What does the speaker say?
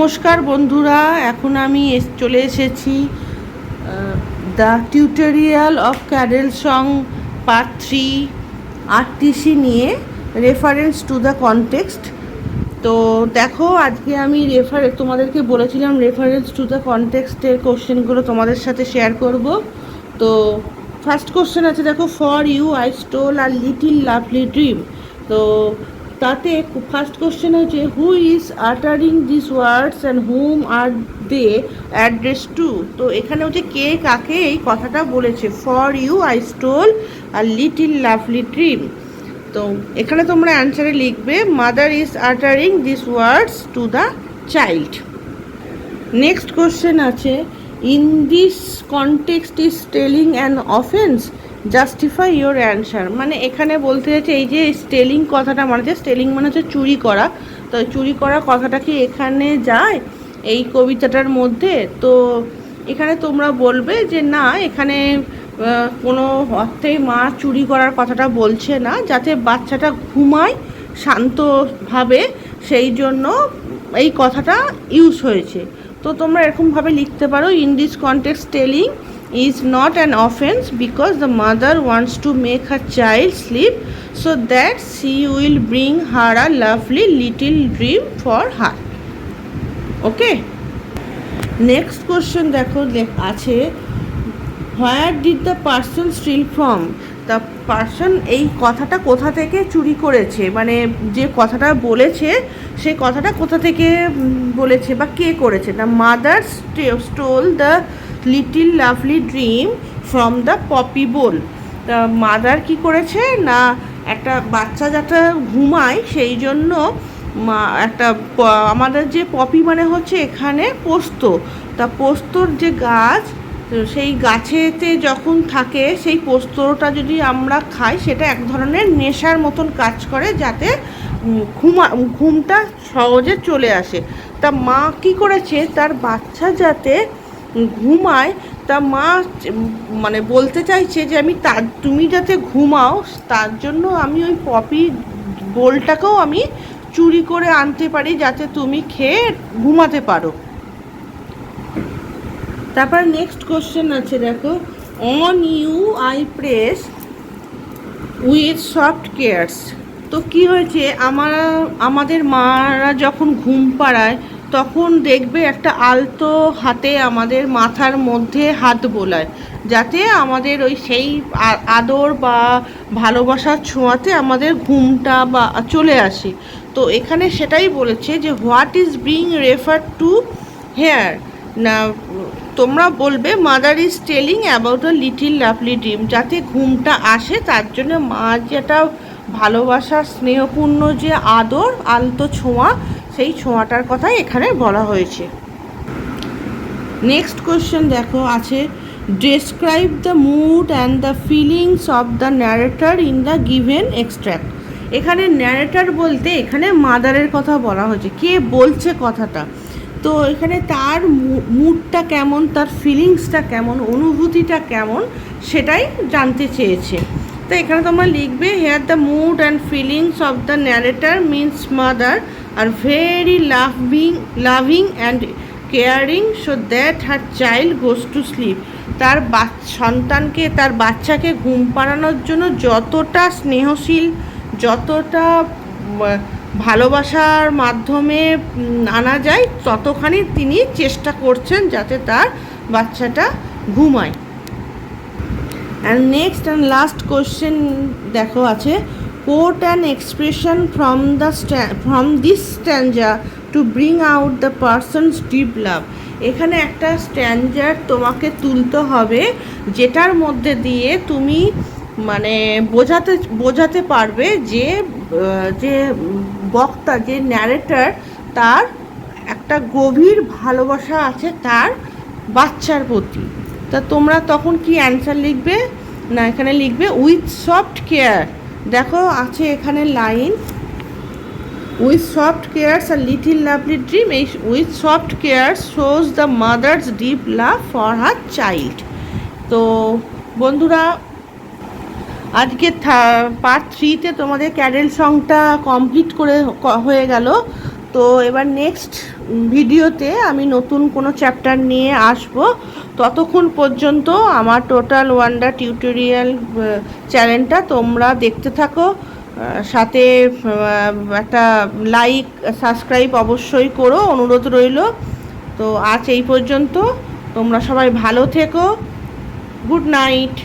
নমস্কার বন্ধুরা, এখন আমি চলে এসেছি the tutorial of cradle song part 3 RTC নিয়ে, রেফারেন্স টু দ্য কনটেক্সট। তো দেখো, আজকে আমি তোমাদেরকে বলেছিলাম রেফারেন্স টু দ্য কনটেক্সটের কোশ্চেনগুলো তোমাদের সাথে শেয়ার করব। তো ফার্স্ট কোশ্চেন আছে, দেখো, for you I stole our little lovely dream. তো তাতে ফার্স্ট কোশ্চেন হচ্ছে, who is uttering this words and whom are they address to. তো এখানে হচ্ছে কে কাকে এই কথাটা বলেছে, for you I stole our little lovely dream. তো এখানে তোমরা অ্যান্সারে লিখবে, mother is uttering this words to the child. Next question আছে, in this context is stealing an offence, justify your answer. মানে এখানে বলতে চাইছে, এই যে স্টেলিং কথাটা মানে যে স্টেলিং মানে হচ্ছে চুরি করা, তো চুরি করা কথাটা কি এখানে যায় এই কবিতাটার মধ্যে? তো এখানে তোমরা বলবে যে না, এখানে কোনো অর্থেই মা চুরি করার কথাটা বলছে না, যাতে বাচ্চাটা ঘুমায় শান্তভাবে, সেই জন্য এই কথাটা ইউজ হয়েছে। তো তোমরা এরকমভাবে লিখতে পারো, in this context telling is not an offense because the mother wants to make her child sleep so that she will bring her a lovely little dream for her. Okay, next question দেখো আছে, where did the person steal from? the person এই কথাটা কোথা থেকে চুরি করেছে, মানে যে কথাটা বলেছে সেই কথাটা কোথা থেকে বলেছে বা কে করেছে। the mother stole the little lovely dream from the poppy bowl. তা মাদার কী করেছে না, একটা বাচ্চা যাতে ঘুমায় সেই জন্য একটা আমাদের যে পপি মানে হচ্ছে এখানে পোস্ত, তা পোস্তর যে গাছ, সেই গাছেতে যখন থাকে সেই পোস্তটা যদি আমরা খাই সেটা এক ধরনের নেশার মতন কাজ করে, যাতে ঘুমটা সহজে চলে আসে। তা মা কী করেছে, তার বাচ্চা যাতে ঘুমায়, তা মা মানে বলতে চাইছে যে তুমি যাতে ঘুমাও তার জন্য আমি ওই পপি বোলটাকেও আমি চুরি করে আনতে পারি, যাতে তুমি খেয়ে ঘুমাতে পারো। তারপর নেক্সট কোশ্চেন আছে, দেখো, on you I press with soft cares. তো কী হয়েছে, আমাদের মারা যখন ঘুম পাড়ায় তখন দেখবে একটা আলতো হাতে আমাদের মাথার মধ্যে হাত বোলায়, যাতে আমাদের ওই সেই আদর বা ভালোবাসার ছোঁয়াতে আমাদের ঘুমটা বা চলে আসে। তো এখানে সেটাই বলেছে যে what is being refer to here. না, তোমরা বলবে mother is telling about a little lovely dream, যাতে ঘুমটা আসে তার জন্য মা যেটা ভালোবাসার স্নেহপূর্ণ যে আদর আলতো ছোঁয়া, সেই ছোঁয়াটার কথাই এখানে বলা হয়েছে। নেক্সট কোশ্চেন দেখো আছে, describe the mood and the feelings of the narrator in the given extract. এখানে ন্যারেটর বলতে এখানে মাদারের কথা বলা হয়েছে, কে বলছে কথাটা। তো এখানে তার মুডটা কেমন, তার ফিলিংসটা কেমন, অনুভূতিটা কেমন, সেটাই জানতে চেয়েছে। তো এখানে তোমরা লিখবে, here the mood and feelings of the narrator means mother are very loving and caring so that her child goes to sleep. তার সন্তানকে, তার বাচ্চাকে ঘুম পাড়ানোর জন্য যতটা স্নেহশীল, যতটা ভালোবাসার মাধ্যমে আনা যায়, ততখানি তিনি চেষ্টা করছেন যাতে তার বাচ্চাটা ঘুমায়। And next and last question দেখো আছে, quote an expression from this stanza to bring out the person's deep love. এখানে একটা স্ট্যাঞ্জার তোমাকে তুলতে হবে, যেটার মধ্যে দিয়ে তুমি মানে বোঝাতে পারবে যে বক্তা, যে ন্যারেটর, তার একটা গভীর ভালোবাসা আছে তার বাচ্চার প্রতি। তা তোমরা তখন কি অ্যান্সার লিখবে না, এখানে লিখবে উইথ সফট কেয়ার। দেখো আছে এখানে line, with soft cares our little lovely dream. এই with soft care shows the mother's deep love for her child. তো বন্ধুরা, আজকে পার্ট 3তে তোমাদের ক্যাডেল সংটা কমপ্লিট হয়ে গেল। তো এবার নেক্সট ভিডিওতে আমি নতুন কোনো চ্যাপ্টার নিয়ে আসব। ততক্ষণ পর্যন্ত আমার টোটাল ওয়ান্ডার টিউটোরিয়াল চ্যানেলটা তোমরা দেখতে থাকো, সাথে একটা লাইক সাবস্ক্রাইব অবশ্যই করো, অনুরোধ রইল। তো আজ এই পর্যন্ত, তোমরা সবাই ভালো থেকো। Good night.